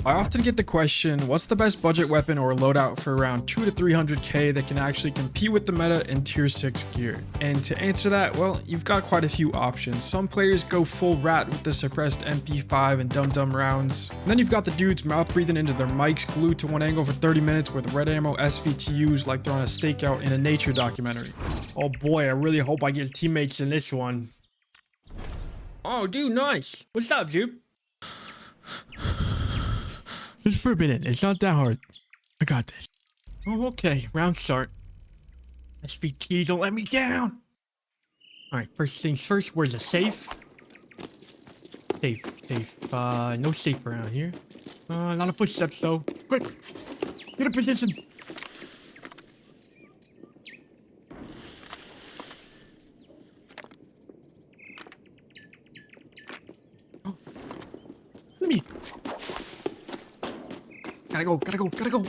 I often get the question, what's the best budget weapon or loadout for around 2 to 300k that can actually compete with the meta in tier 6 gear? And to answer that, well, you've got quite a few options. Some players go full rat with the suppressed MP5 and dum-dum rounds. And then you've got the dudes mouth breathing into their mics glued to one angle for 30 minutes with red ammo SVTUs like they're on a stakeout in a nature documentary. Oh boy, I really hope I get teammates in this one. Oh dude, nice. What's up, dude? It's forbidden. It's not that hard. I got this. Oh, okay. Round start. SVT, don't let me down. All right. First things first. Where's the safe? Safe. No safe around here. A lot of footsteps though. Quick. Get a position. Oh. Let me. Gotta go.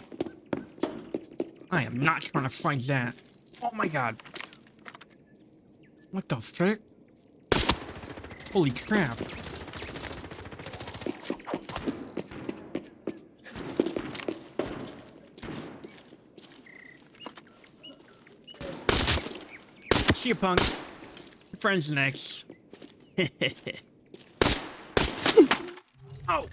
I am not trying to find that. Oh my god. What the frick? Holy crap. See ya, punk. Your friend's next. Oh.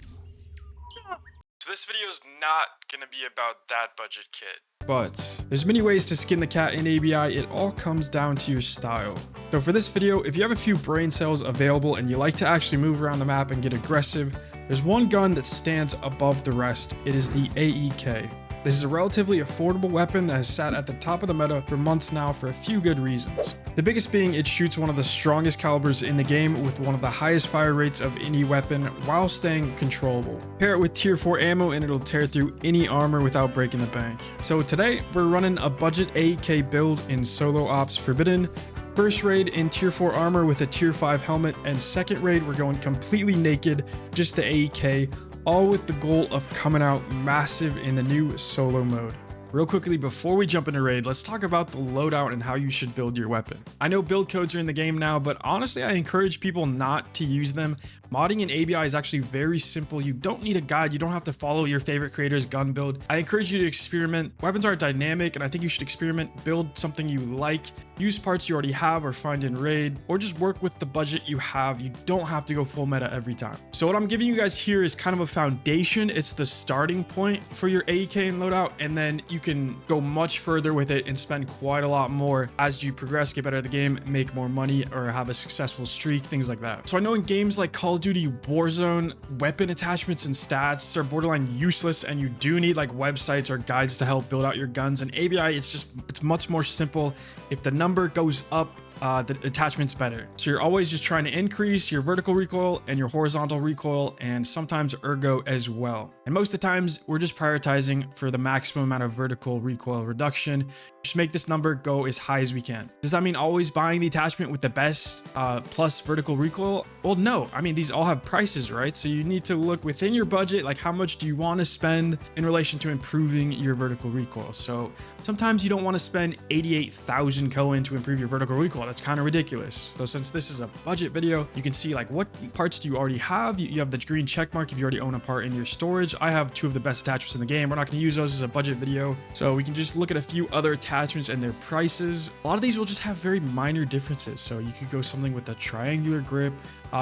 So this video is not gonna be about that budget kit. But there's many ways to skin the cat in ABI. It all comes down to your style. So for this video, if you have a few brain cells available and you like to actually move around the map and get aggressive, there's one gun that stands above the rest. It is the AEK. This is a relatively affordable weapon that has sat at the top of the meta for months now for a few good reasons. The biggest being it shoots one of the strongest calibers in the game with one of the highest fire rates of any weapon while staying controllable. Pair it with tier 4 ammo and it'll tear through any armor without breaking the bank. So today we're running a budget AEK build in Solo Ops Forbidden. First raid in tier 4 armor with a tier 5 helmet, and second raid we're going completely naked, just the AEK, all with the goal of coming out massive in the new solo mode. Real quickly, before we jump into raid, let's talk about the loadout and how you should build your weapon. I know build codes are in the game now, but honestly, I encourage people not to use them. Modding in ABI is actually very simple. You don't need a guide. You don't have to follow your favorite creator's gun build. I encourage you to experiment. Weapons are dynamic, and I think you should experiment, build something you like, use parts you already have or find in raid, or just work with the budget you have. You don't have to go full meta every time. So what I'm giving you guys here is kind of a foundation. It's the starting point for your AEK and loadout, and then you can go much further with it and spend quite a lot more as you progress, get better at the game, make more money, or have a successful streak, things like that. So I know in games like Call of Duty Warzone, weapon attachments and stats are borderline useless, and you do need like websites or guides to help build out your guns. In ABI, it's much more simple. If the number goes up, the attachment's better. So you're always just trying to increase your vertical recoil and your horizontal recoil, and sometimes ergo as well. And most of the times we're just prioritizing for the maximum amount of vertical recoil reduction. Just make this number go as high as we can. Does that mean always buying the attachment with the best plus vertical recoil? Well, no. I mean, these all have prices, right? So you need to look within your budget, like how much do you want to spend in relation to improving your vertical recoil. So sometimes you don't want to spend 88,000 coin to improve your vertical recoil. That's kind of ridiculous. So since this is a budget video, you can see like what parts do you already have. You have the green check mark if you already own a part in your storage. I have 2 of the best attachments in the game. We're not going to use those as a budget video, so we can just look at a few other attachments and their prices. A lot of these will just have very minor differences. So you could go something with a triangular grip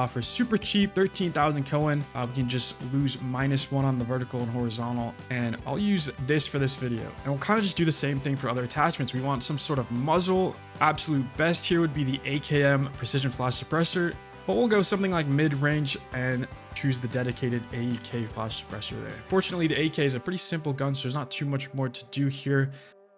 for super cheap, 13,000 coin. We can just lose -1 on the vertical and horizontal, and I'll use this for this video. And we'll kind of just do the same thing for other attachments. We want some sort of muzzle. Absolute best here would be the AKM precision flash suppressor, but we'll go something like mid-range and choose the dedicated AEK flash suppressor there. Fortunately, the AK is a pretty simple gun, so there's not too much more to do here.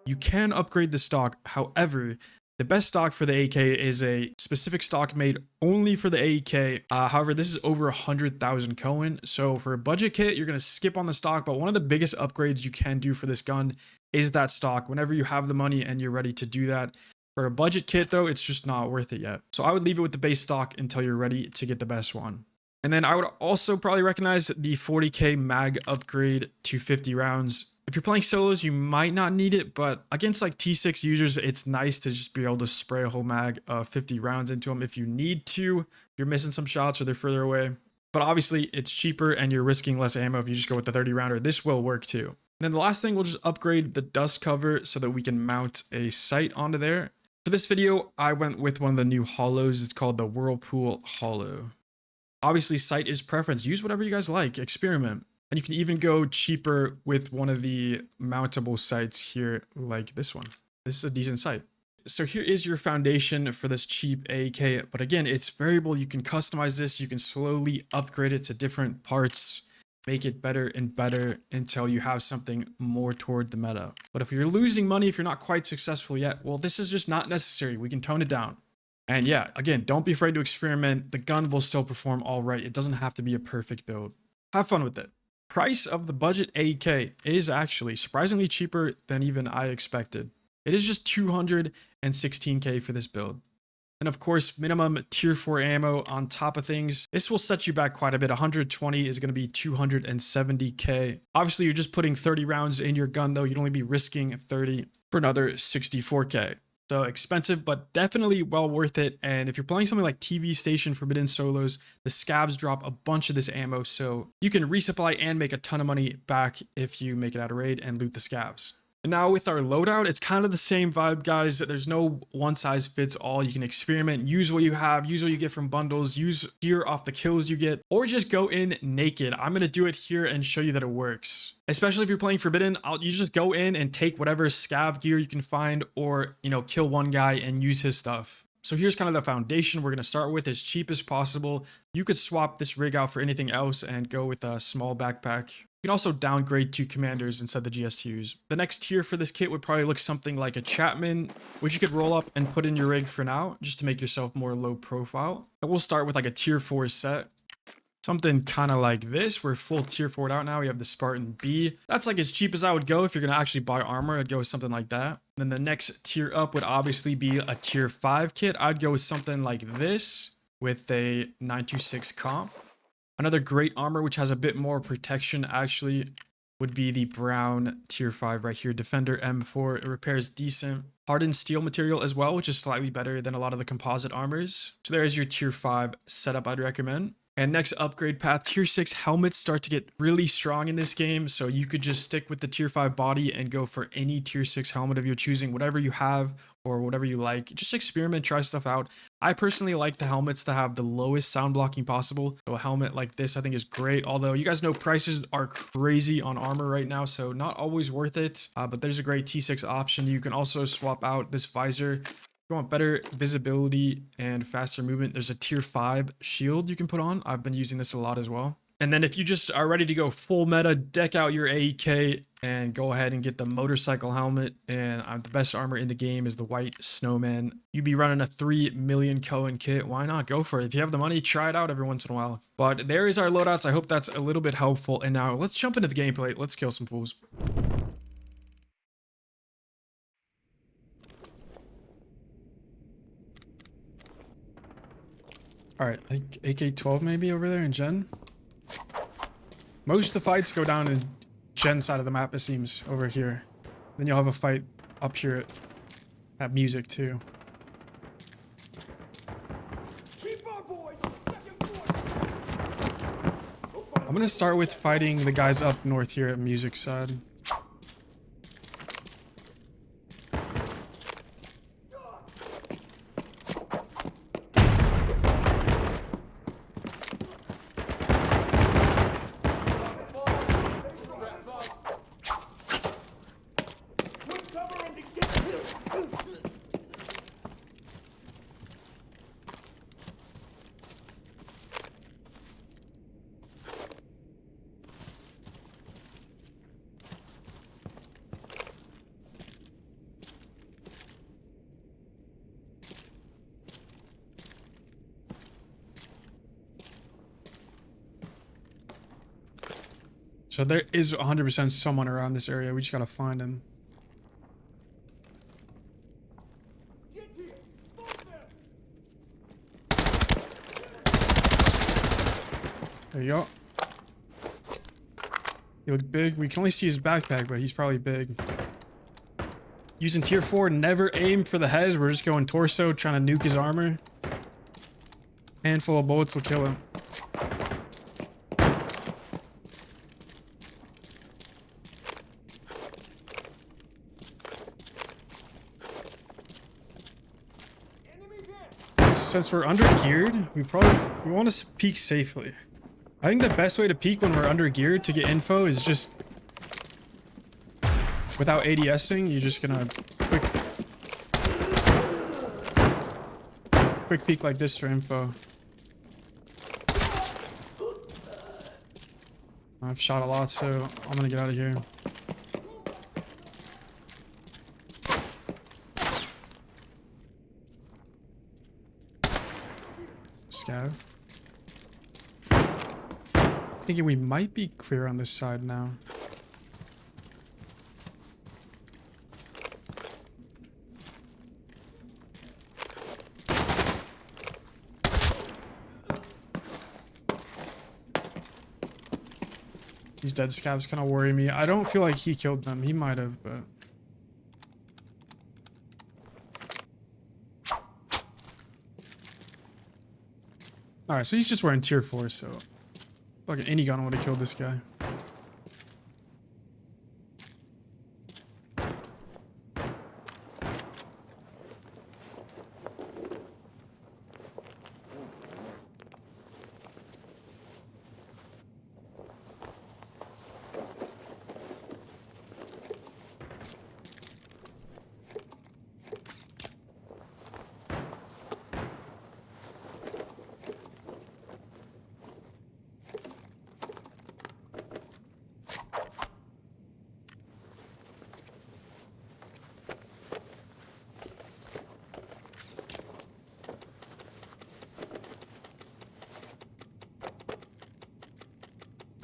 You can upgrade the stock. However, the best stock for the AK is a specific stock made only for the AEK. However, this is over 100,000 coin. So for a budget kit, you're going to skip on the stock. But one of the biggest upgrades you can do for this gun is that stock whenever you have the money and you're ready to do that. For a budget kit, though, it's just not worth it yet. So I would leave it with the base stock until you're ready to get the best one. And then I would also probably recognize the 40k mag upgrade to 50 rounds. If you're playing solos, you might not need it, but against like T6 users, it's nice to just be able to spray a whole mag of 50 rounds into them if you need to. If you're missing some shots or they're further away. But obviously it's cheaper and you're risking less ammo if you just go with the 30 rounder. This will work too. And then the last thing, we'll just upgrade the dust cover so that we can mount a sight onto there. For this video, I went with one of the new hollows. It's called the Whirlpool Hollow. Obviously, sight is preference. Use whatever you guys like. Experiment. And you can even go cheaper with one of the mountable sights here, like this one. This is a decent sight. So here is your foundation for this cheap AK. But again, it's variable. You can customize this. You can slowly upgrade it to different parts. Make it better and better until you have something more toward the meta. But if you're losing money, if you're not quite successful yet, well, this is just not necessary. We can tone it down. And yeah, again, don't be afraid to experiment. The gun will still perform all right. It doesn't have to be a perfect build. Have fun with it. Price of the budget AK is actually surprisingly cheaper than even I expected. It is just 216k for this build. And of course, minimum tier 4 ammo on top of things. This will set you back quite a bit. 120 is going to be 270k. Obviously, you're just putting 30 rounds in your gun, though. You'd only be risking 30 for another 64k. So expensive, but definitely well worth it. And if you're playing something like TV Station Forbidden Solos, the scavs drop a bunch of this ammo. So you can resupply and make a ton of money back if you make it out of raid and loot the scavs. And now with our loadout, it's kind of the same vibe, guys. There's no one size fits all. You can experiment, use what you have, use what you get from bundles, use gear off the kills you get, or just go in naked. I'm going to do it here and show you that it works. Especially if you're playing Forbidden, you just go in and take whatever scav gear you can find, or, kill one guy and use his stuff. So here's kind of the foundation we're going to start with, as cheap as possible. You could swap this rig out for anything else and go with a small backpack. You can also downgrade to commanders instead of the GS2s. The next tier for this kit would probably look something like a Chapman, which you could roll up and put in your rig for now, just to make yourself more low profile. And we'll start with like a tier 4 set. Something kind of like this. We're full tier 4 out now. We have the Spartan B. That's like as cheap as I would go if you're going to actually buy armor. I'd go with something like that. Then the next tier up would obviously be a tier 5 kit. I'd go with something like this with a 926 comp. Another great armor, which has a bit more protection actually, would be the brown tier 5 right here. Defender M4. It repairs decent. Hardened steel material as well, which is slightly better than a lot of the composite armors. So there is your tier 5 setup I'd recommend. And next upgrade path, tier 6 helmets start to get really strong in this game. So you could just stick with the tier 5 body and go for any tier 6 helmet if you're choosing whatever you have or whatever you like. Just experiment, try stuff out. I personally like the helmets that have the lowest sound blocking possible. So a helmet like this I think is great. Although you guys know prices are crazy on armor right now, so not always worth it. But there's a great T6 option. You can also swap out this visor. If you want better visibility and faster movement, there's a tier 5 shield you can put on. I've been using this a lot as well. And then if you just are ready to go full meta, deck out your AEK and go ahead and get the motorcycle helmet. And the best armor in the game is the white snowman. You'd be running a 3 million Cohen kit. Why not? Go for it. If you have the money, try it out every once in a while. But there is our loadouts. I hope that's a little bit helpful. And now let's jump into the gameplay. Let's kill some fools. All right, I think AK-12 maybe over there in Gen. Most of the fights go down in Gen side of the map, it seems, over here. Then you'll have a fight up here at music too. I'm gonna start with fighting the guys up north here at music side. So there is 100% someone around this area. We just gotta find him. There you go. He looked big. We can only see his backpack, but he's probably big. Using tier 4, never aim for the heads. We're just going torso, trying to nuke his armor. Handful of bullets will kill him. since we're under geared, we want to peek safely. I think the best way to peek when we're under geared to get info is just without ADSing. You're just gonna quick peek like this for info. I've shot a lot, so I'm gonna get out of here. Scav. Thinking we might be clear on this side now. These dead scavs kind of worry me. I don't feel like he killed them. He might have, but... Alright, so he's just wearing tier 4, so... Fucking any gun would have killed this guy.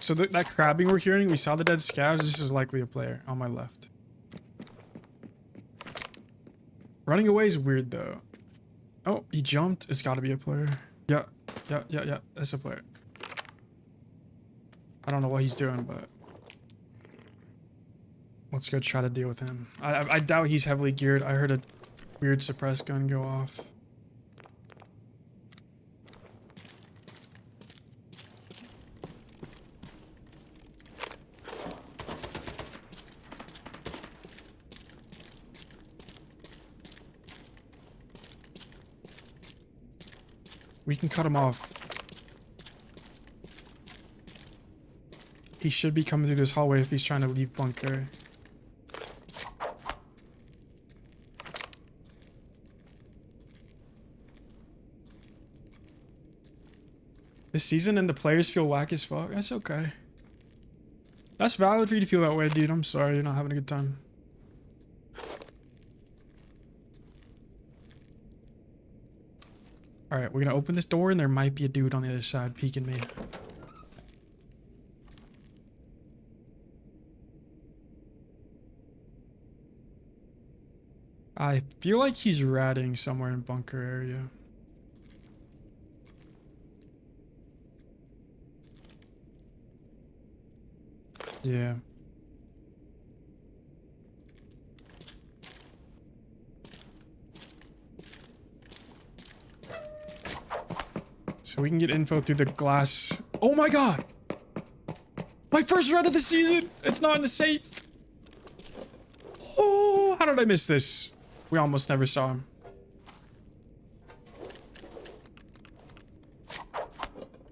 So that crabbing we're hearing, we saw the dead scavs. This is likely a player on my left. Running away is weird though. Oh, he jumped. It's got to be a player. Yeah. That's a player. I don't know what he's doing, but let's go try to deal with him. I doubt he's heavily geared. I heard a weird suppressed gun go off. We can cut him off. He should be coming through this hallway if he's trying to leave bunker. This season and the players feel whack as fuck. That's okay. That's valid for you to feel that way, dude. I'm sorry you're not having a good time. Alright, we're gonna open this door and there might be a dude on the other side peeking me. I feel like he's ratting somewhere in bunker area. Yeah. So we can get info through the glass. Oh my god! My first red of the season! It's not in the safe! Oh, how did I miss this? We almost never saw him.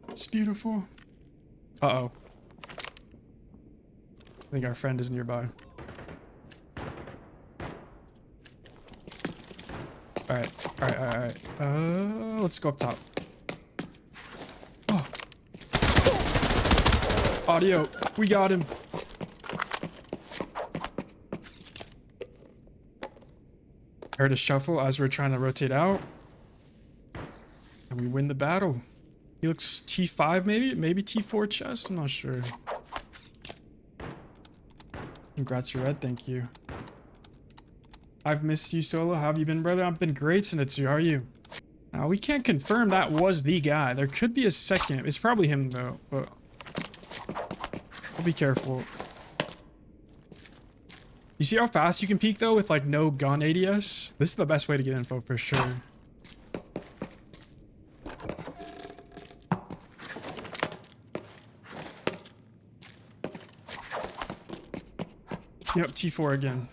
It's beautiful. Uh-oh. I think our friend is nearby. Alright. Let's go up top. Oh. Audio. We got him. I heard a shuffle as we're trying to rotate out. And we win the battle. He looks T5 maybe? Maybe T4 chest? I'm not sure. Congrats, you're red. Thank you. I've missed you, Solo. How have you been, brother? I've been great, Sinitsu. How are you? Now, we can't confirm that was the guy. There could be a second. It's probably him, though. But we'll be careful. You see how fast you can peek, though, with, like, no gun ADS? This is the best way to get info, for sure. Yep, T4 again.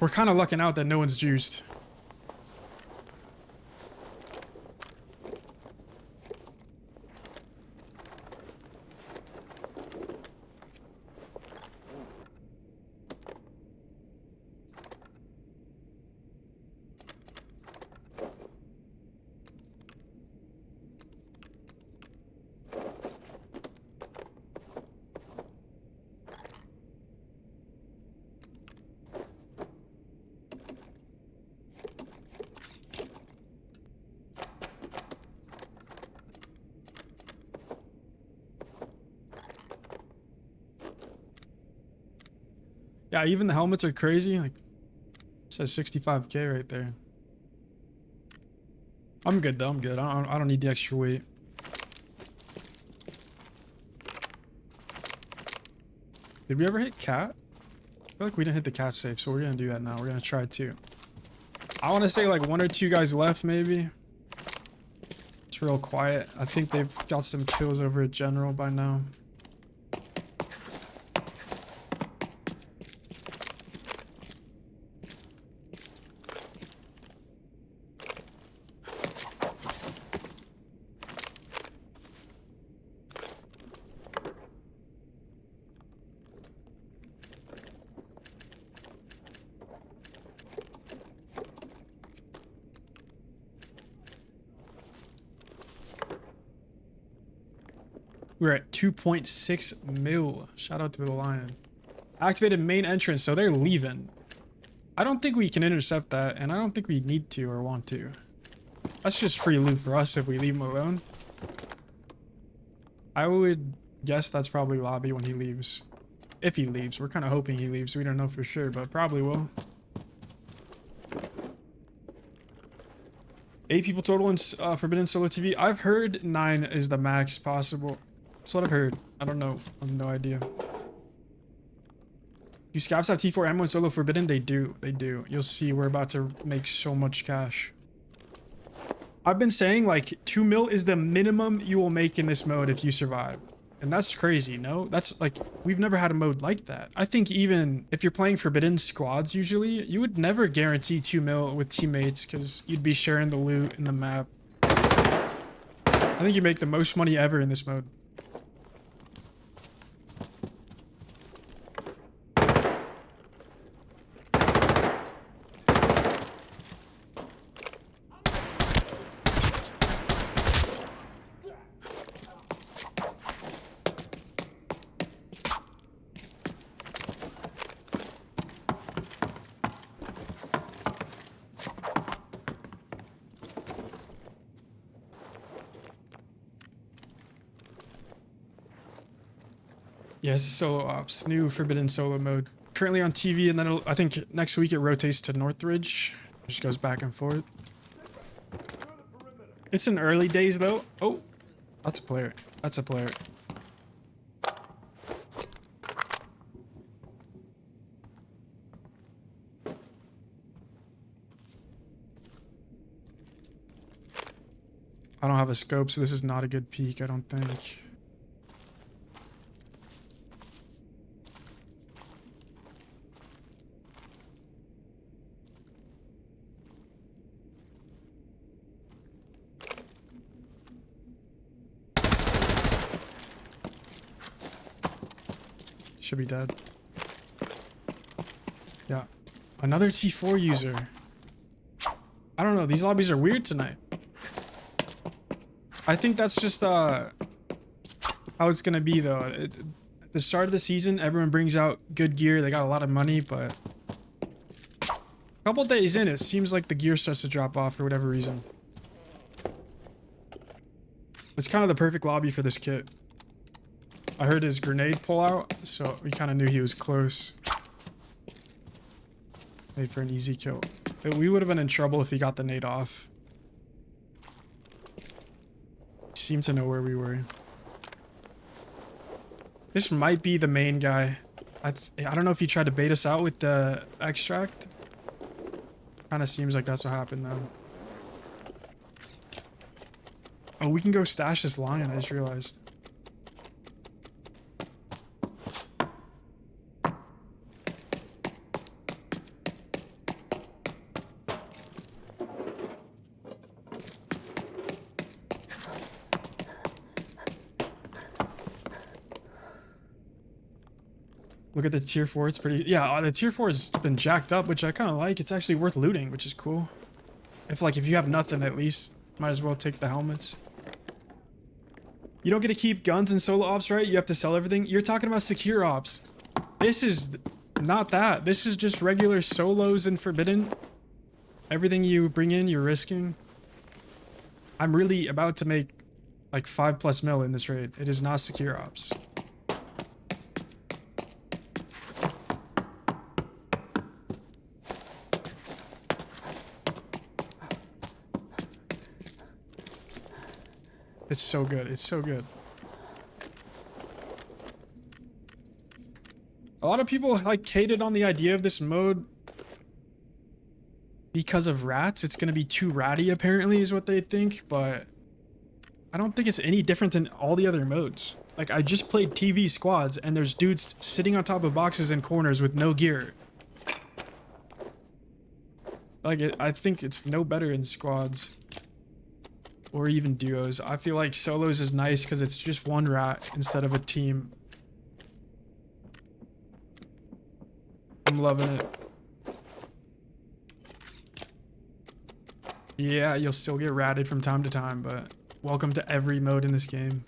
We're kind of lucking out that no one's juiced. Yeah, even the helmets are crazy. Like, it says 65K right there. I'm good though. I'm good. I don't need the extra weight. Did we ever hit cat? I feel like we didn't hit the cat safe, so we're gonna do that now. We're gonna try two. I want to say like 1 or 2 guys left, maybe. It's real quiet. I think they've got some kills over at General by now. We're at 2.6 mil. Shout out to the Lion. Activated main entrance, so they're leaving. I don't think we can intercept that, and I don't think we need to or want to. That's just free loot for us if we leave him alone. I would guess that's probably lobby when he leaves. If he leaves. We're kind of hoping he leaves. We don't know for sure, but probably will. 8 people total in Forbidden Solo TV. I've heard 9 is the max possible. That's what I've heard. I don't know. I have no idea. Do scavs have T4 ammo in Solo Forbidden? They do. They do. You'll see we're about to make so much cash. I've been saying like 2 mil is the minimum you will make in this mode if you survive. And that's crazy, no? That's like, we've never had a mode like that. I think even if you're playing Forbidden squads usually, you would never guarantee 2 mil with teammates because you'd be sharing the loot in the map. I think you make the most money ever in this mode. Yes, solo ops, new Forbidden solo mode. Currently on TV, and then I think next week it rotates to Northridge. Just goes back and forth. It's in early days though. Oh, that's a player. That's a player. I don't have a scope, so this is not a good peek, I don't think. Should be dead. Yeah. Another T4 user. I don't know. These lobbies are weird tonight. I think that's just how it's going to be, though. At the start of the season, everyone brings out good gear. They got a lot of money, but a couple days in, it seems like the gear starts to drop off for whatever reason. It's kind of the perfect lobby for this kit. I heard his grenade pull out, so we kind of knew he was close. Made for an easy kill. But we would have been in trouble if he got the nade off. He seemed to know where we were. This might be the main guy. I don't know if he tried to bait us out with the extract. Kind of seems like that's what happened though. Oh, we can go stash this lion, I just realized. Look at the tier 4, it's pretty... Yeah, the tier 4 has been jacked up, which I kind of like. It's actually worth looting, which is cool. If you have nothing, at least, might as well take the helmets. You don't get to keep guns in solo ops, right? You have to sell everything. You're talking about secure ops. This is not that. This is just regular solos and Forbidden. Everything you bring in, you're risking. I'm really about to make like 5+ mil in this raid. It is not secure ops. It's so good. It's so good. A lot of people like hated on the idea of this mode because of rats. It's going to be too ratty apparently is what they think, but I don't think it's any different than all the other modes. Like I just played TV squads and there's dudes sitting on top of boxes in corners with no gear. Like I think it's no better in squads or even duos. I feel like solos is nice because it's just one rat instead of a team. I'm loving it. Yeah, you'll still get ratted from time to time, but welcome to every mode in this game.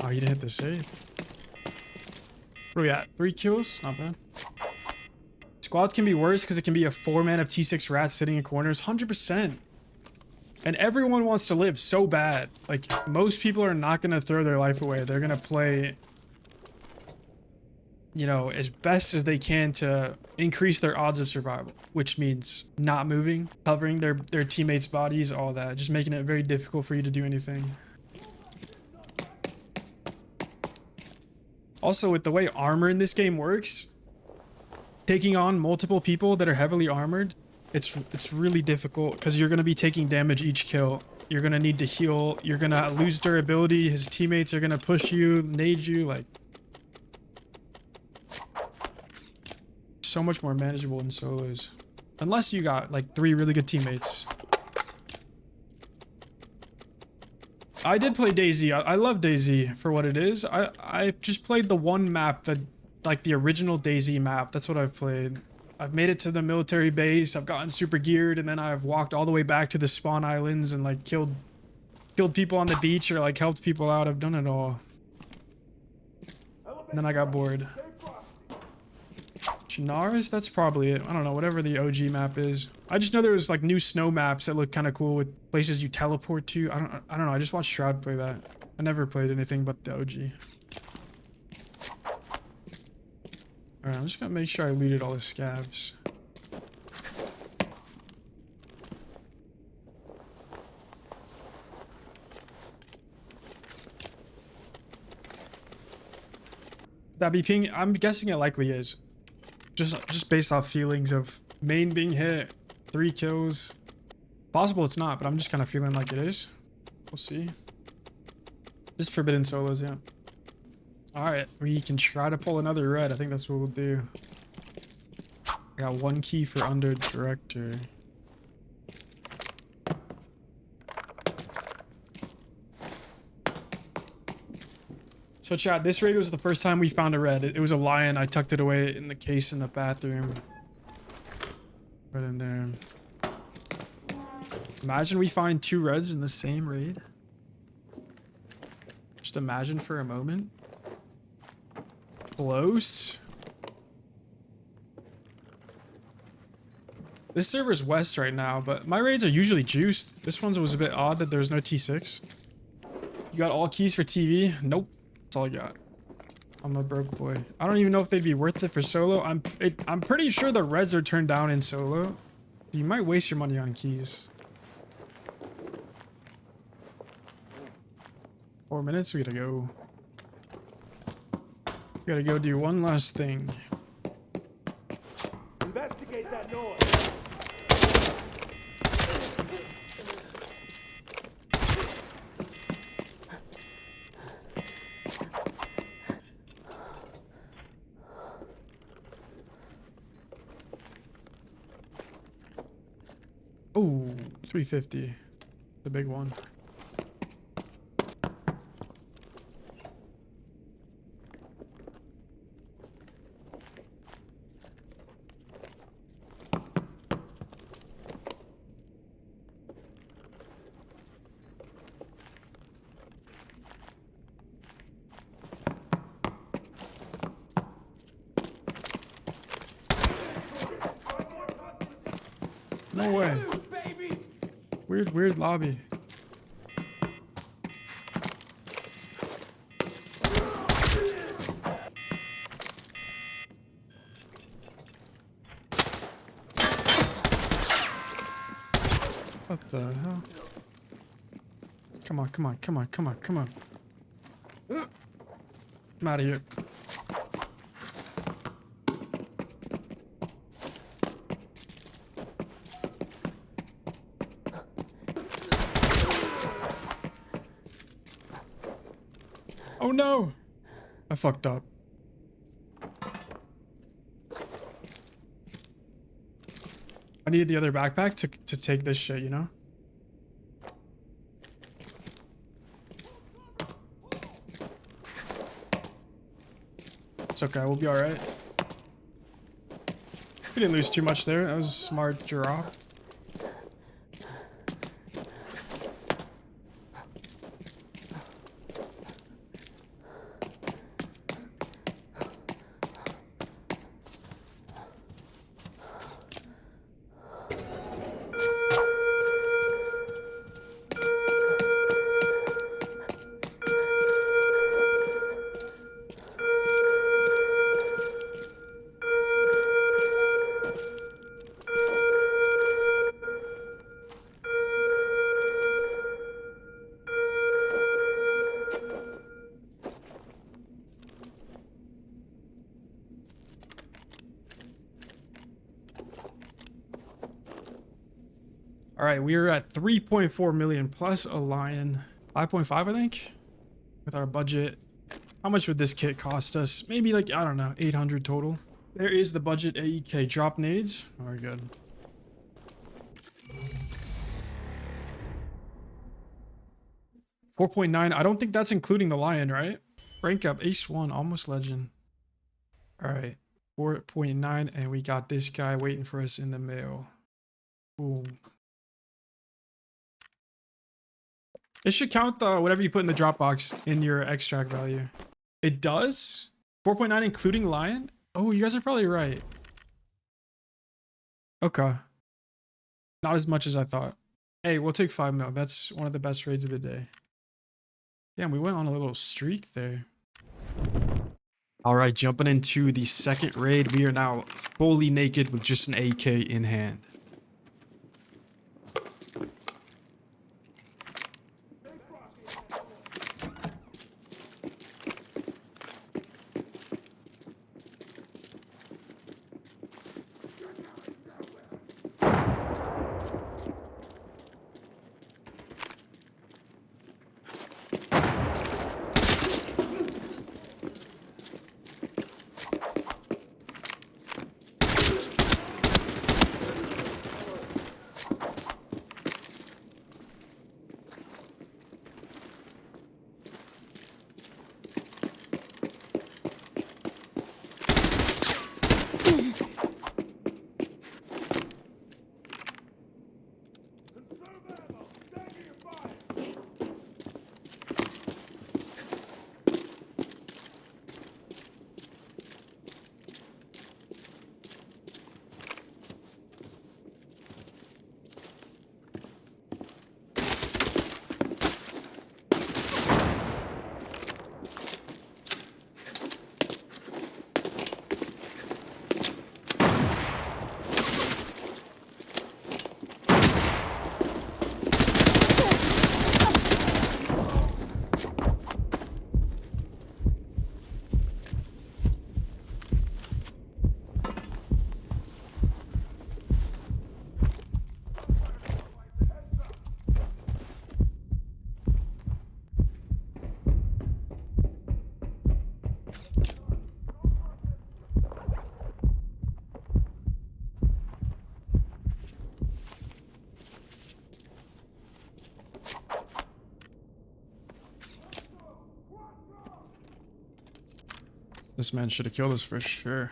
Oh, you didn't hit the save. What are we at? 3 kills? Not bad. Squads can be worse because it can be a 4-man of T6 rats sitting in corners. 100%. And everyone wants to live so bad. Like, most people are not going to throw their life away. They're going to play, you know, as best as they can to increase their odds of survival. Which means not moving, covering their teammates' bodies, all that. Just making it very difficult for you to do anything. Also, with the way armor in this game works, taking on multiple people that are heavily armored, it's really difficult because you're going to be taking damage each kill. You're going to need to heal. You're going to lose durability. His teammates are going to push you, nade you. Like, so much more manageable in solos. Unless you got like 3 really good teammates. I did play DayZ. I love DayZ for what it is. I just played the one map that, like the original DayZ map. That's what I've played. I've made it to the military base. I've gotten super geared, and then I've walked all the way back to the spawn islands and like killed people on the beach or like helped people out. I've done it all. And then I got bored. Chinaris? That's probably it. I don't know, whatever the OG map is. I just know there was like new snow maps that look kind of cool with places you teleport to. I don't know. I just watched Shroud play that. I never played anything but the OG. Alright, I'm just gonna make sure I looted all the scavs. That be ping? I'm guessing it likely is. Just based off feelings of main being hit, 3 kills. Possible it's not, but I'm just kind of feeling like it is. We'll see. Just forbidden solos, yeah. Alright, we can try to pull another red. I think that's what we'll do. I got 1 key for under director. So chat, this raid was the first time we found a red. It was a lion. I tucked it away in the case in the bathroom. Right in there. Imagine we find 2 reds in the same raid. Just imagine for a moment. Close. This server's west right now, but my raids are usually juiced. This one was a bit odd that there's no T6. You got all keys for TV? Nope. That's all I got. I'm a broke boy. I don't even know if they'd be worth it for solo. I'm pretty sure the reds are turned down in solo. You might waste your money on keys. 4 minutes, we gotta go. We gotta go do one last thing. Investigate that noise. Oh, 350. The big one. No way. Weird lobby. What the hell? Come on. I'm out of here. Oh no! I fucked up. I needed the other backpack to take this shit, you know? It's okay, we'll be alright. We didn't lose too much there. That was a smart drop. All right, we are at 3.4 million plus a lion. 5.5, I think, with our budget. How much would this kit cost us? Maybe like, I don't know, 800 total. There is the budget AEK. Drop nades. Very good. $4.9. I don't think that's including the lion, right? Rank up, Ace 1, almost legend. All right, 4.9, and we got this guy waiting for us in the mail. Boom. It should count the whatever you put in the Dropbox in your extract value. It does? 4.9 including lion? Oh, you guys are probably right. Okay. Not as much as I thought. Hey, we'll take 5 mil. That's one of the best raids of the day. Damn, we went on a little streak there. All right, jumping into the second raid. We are now fully naked with just an AK in hand. This man should have killed us for sure.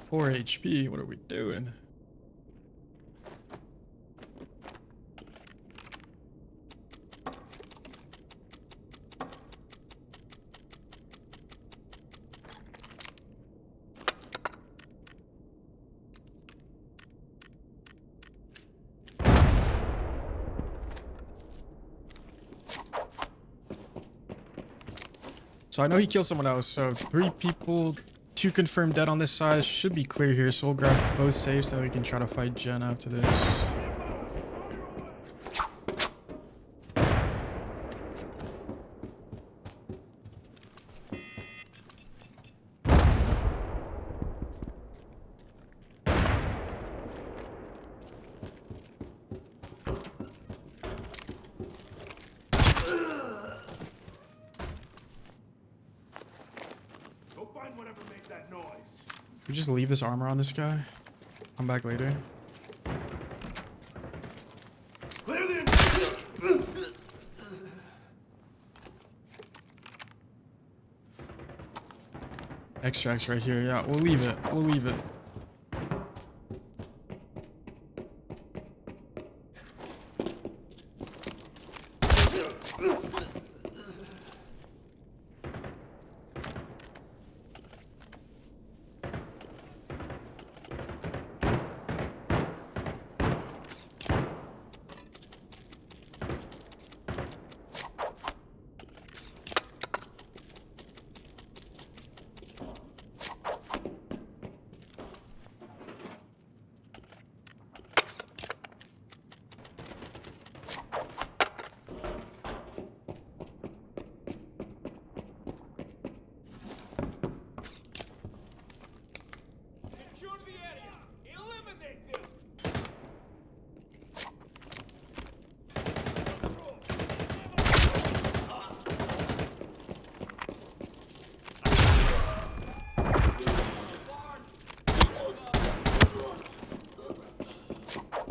Four HP, what are we doing? So I know he killed someone else. So 3 people, 2 confirmed dead on this side. Should be clear here. So we'll grab both safes, then we can try to fight Jen after this. Should we just leave this armor on this guy? Come back later. Clear the Extracts right here. Yeah, we'll leave it. We'll leave it.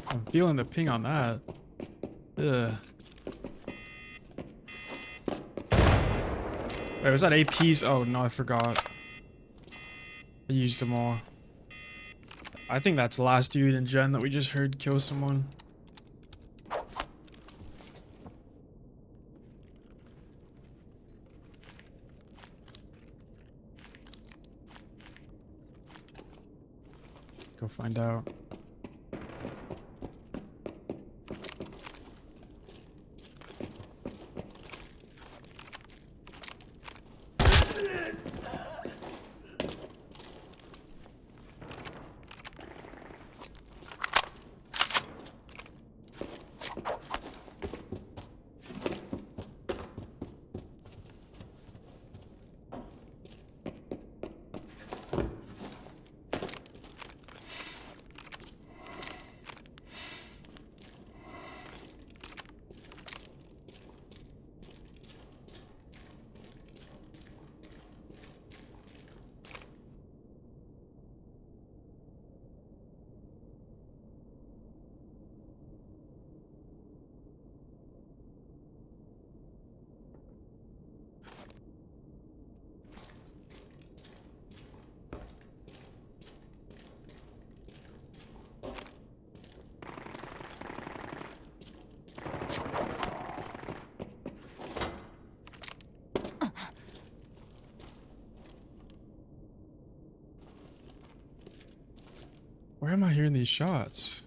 I'm feeling the ping on that. Ugh. Wait, was that APs? Oh no, I forgot. I used them all. I think that's the last dude in Gen that we just heard kill someone. Go find out. Where am I hearing these shots?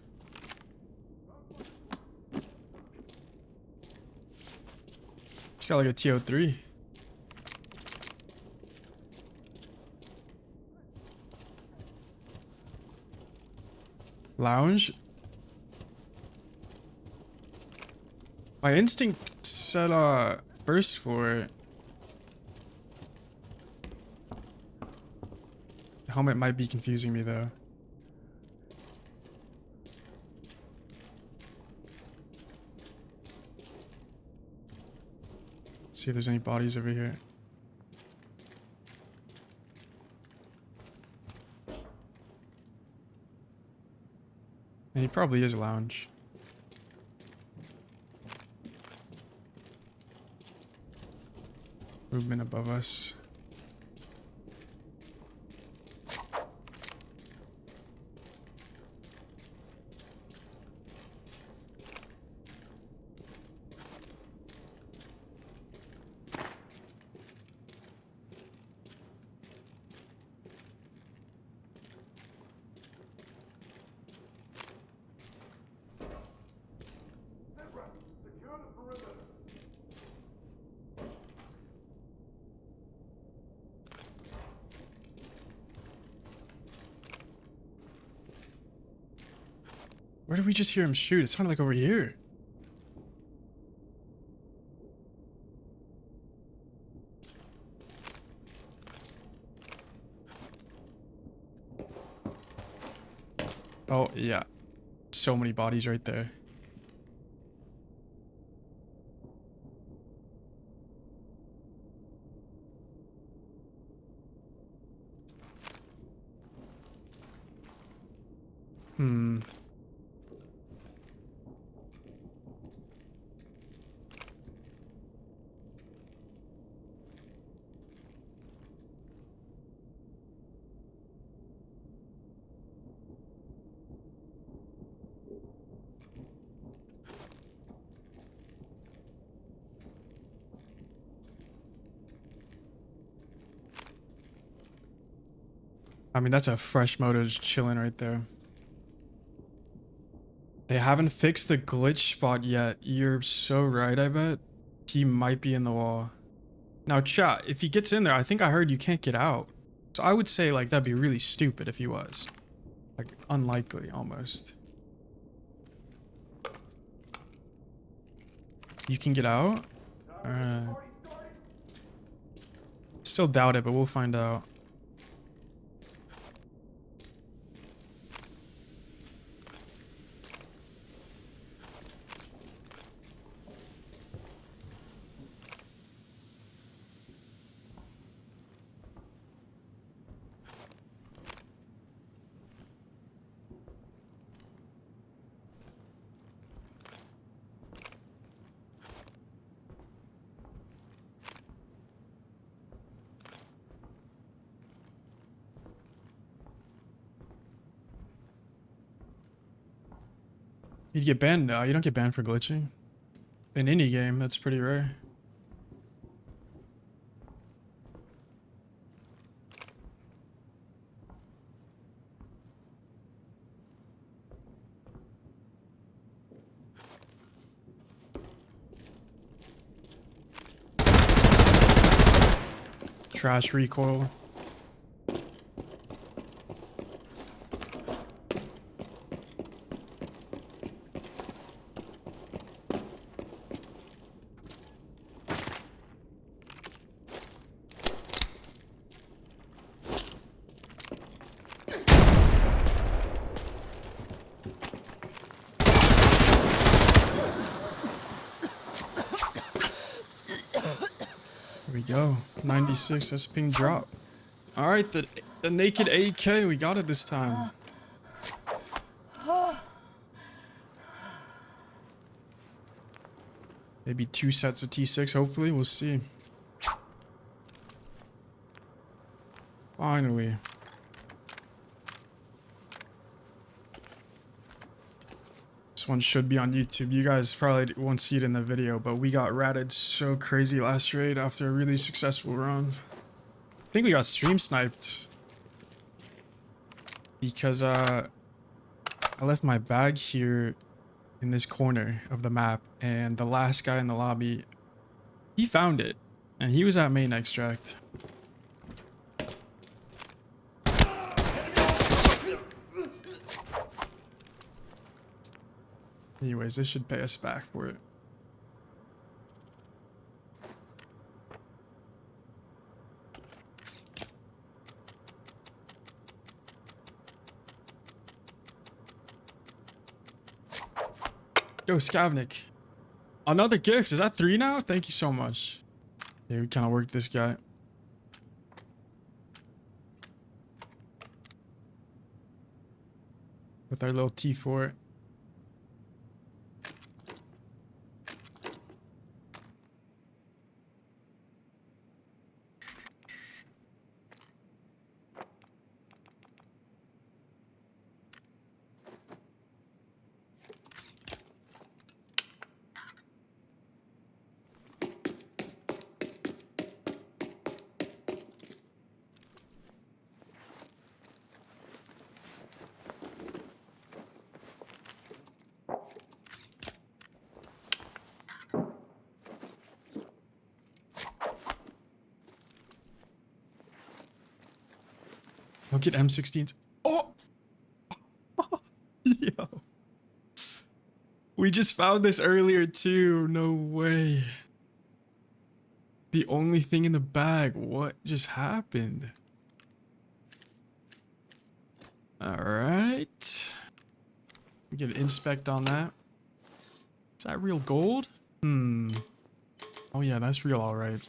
It's got like a TO3. Lounge? My instinct said first floor. The helmet might be confusing me though. See if there's any bodies over here. And he probably is a lounge. Movement above us. Where did we just hear him shoot? It sounded like over here. Oh, yeah. So many bodies right there. I mean, that's a fresh motor just chilling right there. They haven't fixed the glitch spot yet. You're so right, I bet. He might be in the wall. Now, chat, if he gets in there, I think I heard you can't get out. So I would say, like, that'd be really stupid if he was. Like, unlikely, almost. You can get out? Still doubt it, but we'll find out. You'd get banned now. You don't get banned for glitching. In any game, that's pretty rare. Trash recoil. Here we go. 96, that's ping drop. Alright, the naked AK, we got it this time. Maybe 2 sets of T6, hopefully, we'll see. Finally. This one should be on YouTube. You guys probably won't see it in the video, but we got ratted so crazy last raid after a really successful run. I think we got stream sniped. Because I left my bag here in this corner of the map, and the last guy in the lobby, he found it, and he was at main extract. Anyways, this should pay us back for it. Yo, Skavnik. Another gift. Is that 3 now? Thank you so much. Yeah, we kind of worked this guy. With our little T4. Don't get M16s. Oh! Yo. We just found this earlier too. No way. The only thing in the bag. What just happened? All right. We can inspect on that. Is that real gold? Oh yeah, that's real, all right.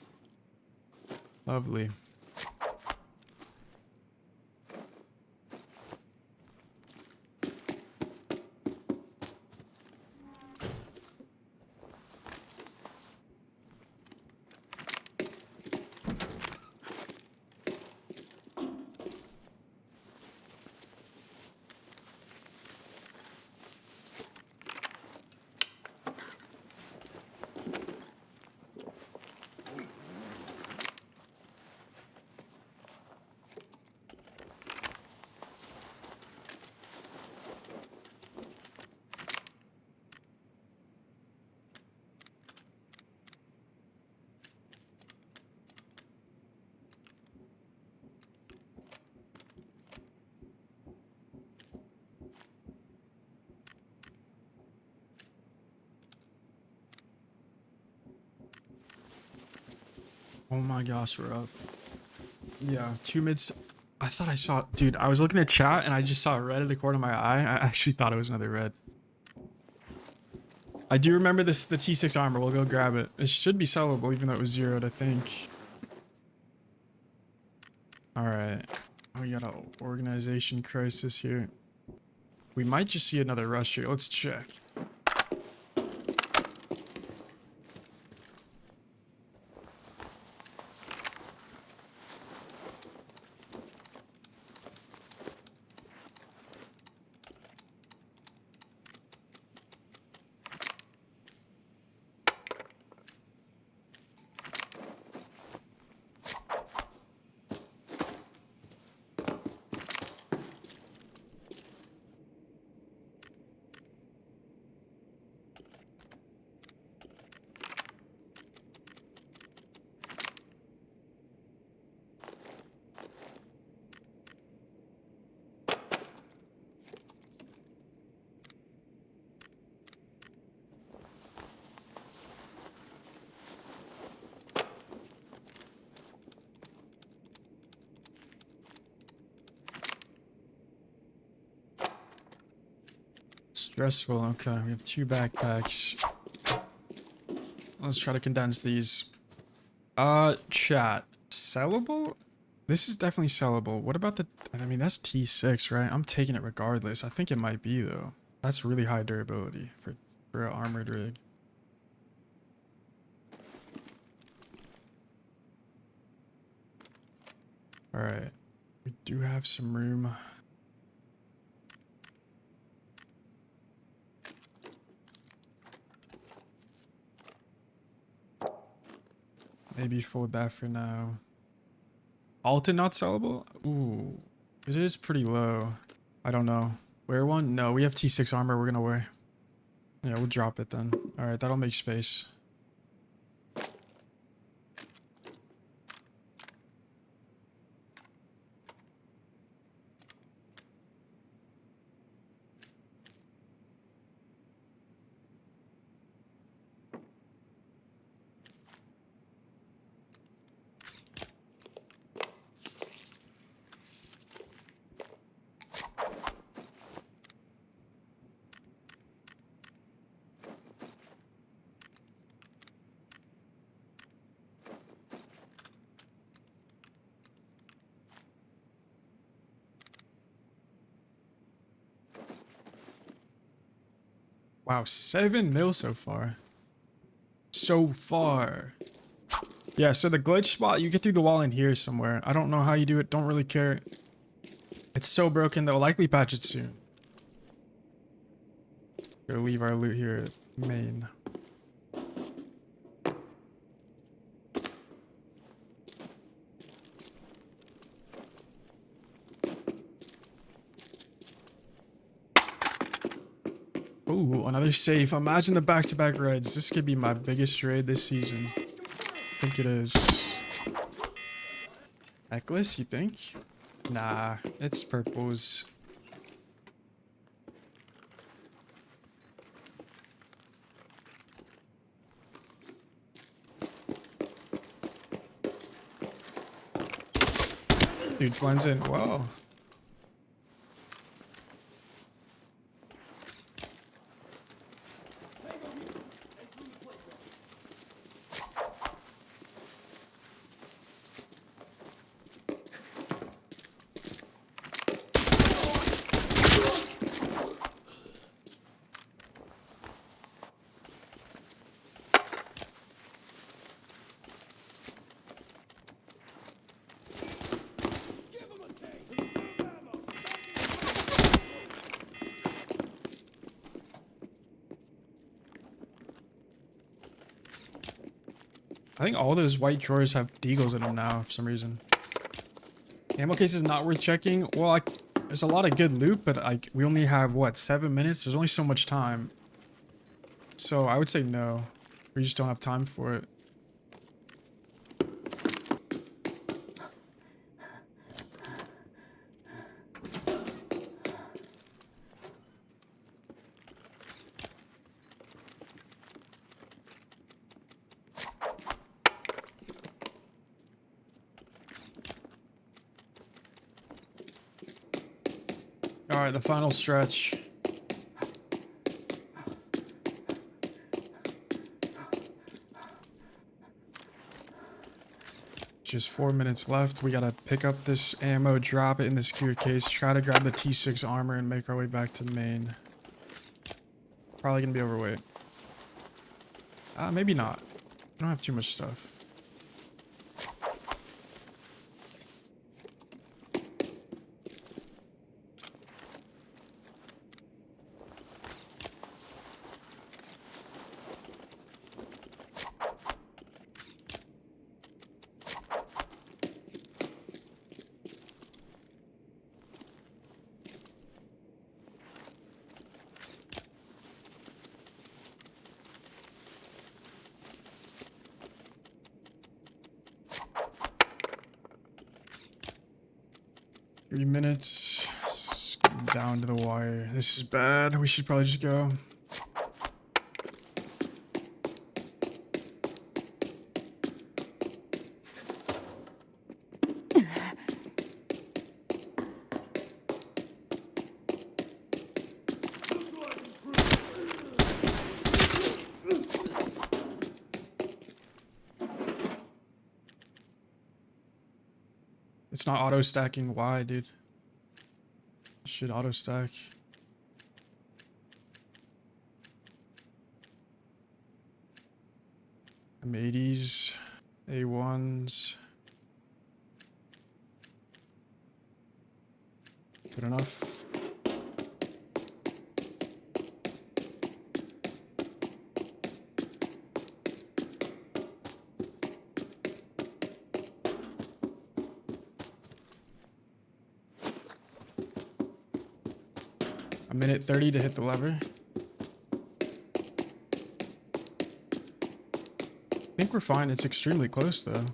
Lovely. Oh my gosh, we're up. Yeah, 2 mids. I thought I saw, dude, I was looking at chat and I just saw a red in the corner of my eye. I actually thought it was another red. I do remember this, the T6 armor. We'll go grab it. It should be sellable even though it was zeroed, I think. All right. We got an organization crisis here. We might just see another rush here. Let's check. Stressful. Okay, we have 2 backpacks. Let's try to condense these. Chat. Sellable? This is definitely sellable. What about the... I mean, that's T6, right? I'm taking it regardless. I think it might be, though. That's really high durability for an armored rig. Alright. We do have some room. Maybe fold that for now. Alton not sellable? Ooh. It is pretty low. I don't know. Wear one? No, we have T6 armor we're gonna wear. Yeah, we'll drop it then. Alright, that'll make space. Wow, 7 mil so far. So far. Yeah, so the glitch spot, you get through the wall in here somewhere. I don't know how you do it. Don't really care. It's so broken, they'll likely patch it soon. Go leave our loot here at main. Ooh, another safe. Imagine the back-to-back reds. This could be my biggest raid this season. I think it is. Necklace, you think? Nah, it's purples. Dude blends in well. I think all those white drawers have deagles in them now for some reason. Ammo case is not worth checking. Well, there's a lot of good loot, but we only have, what, 7 minutes? There's only so much time. So I would say no. We just don't have time for it. All right, the final stretch. Just 4 minutes left. We gotta pick up this ammo, drop it in the secure case, try to grab the T6 armor, and make our way back to main. Probably gonna be overweight. Maybe not. I don't have too much stuff. Three minutes. It's getting down to the wire. This is bad. We should probably just go. It's not auto stacking. Why, dude? Should auto stack. M80s, A1s. Good enough. A minute 30 to hit the lever. I think we're fine. It's extremely close though.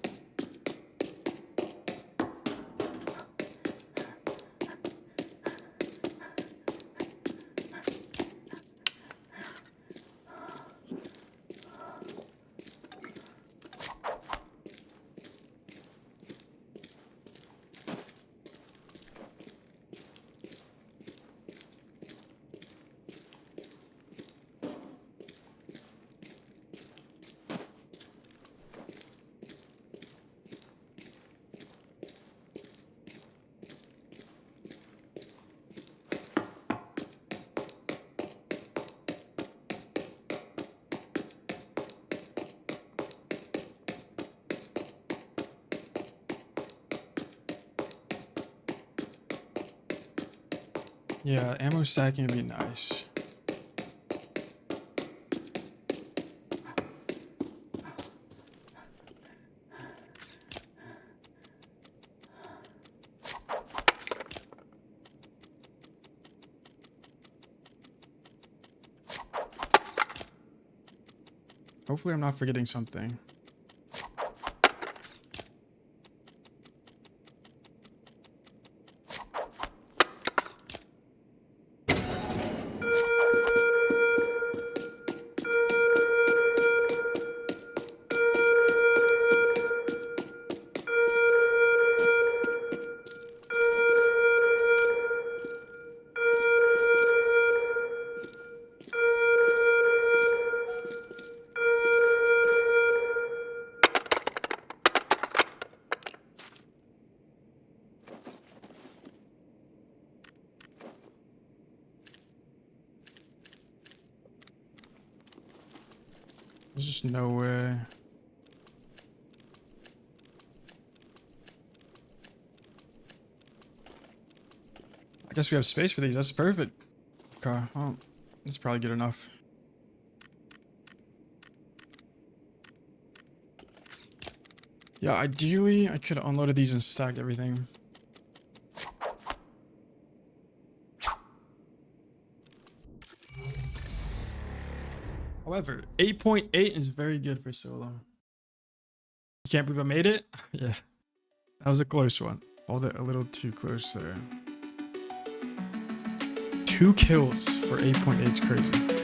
Yeah, ammo stacking would be nice. Hopefully I'm not forgetting something. There's just no way. I guess we have space for these. That's perfect. Okay, well, that's probably good enough. Yeah, ideally, I could have unloaded these and stacked everything. However, 8.8 is very good for solo. You can't believe I made it? Yeah, that was a close one. Hold it a little too close there. 2 kills for 8.8 is crazy.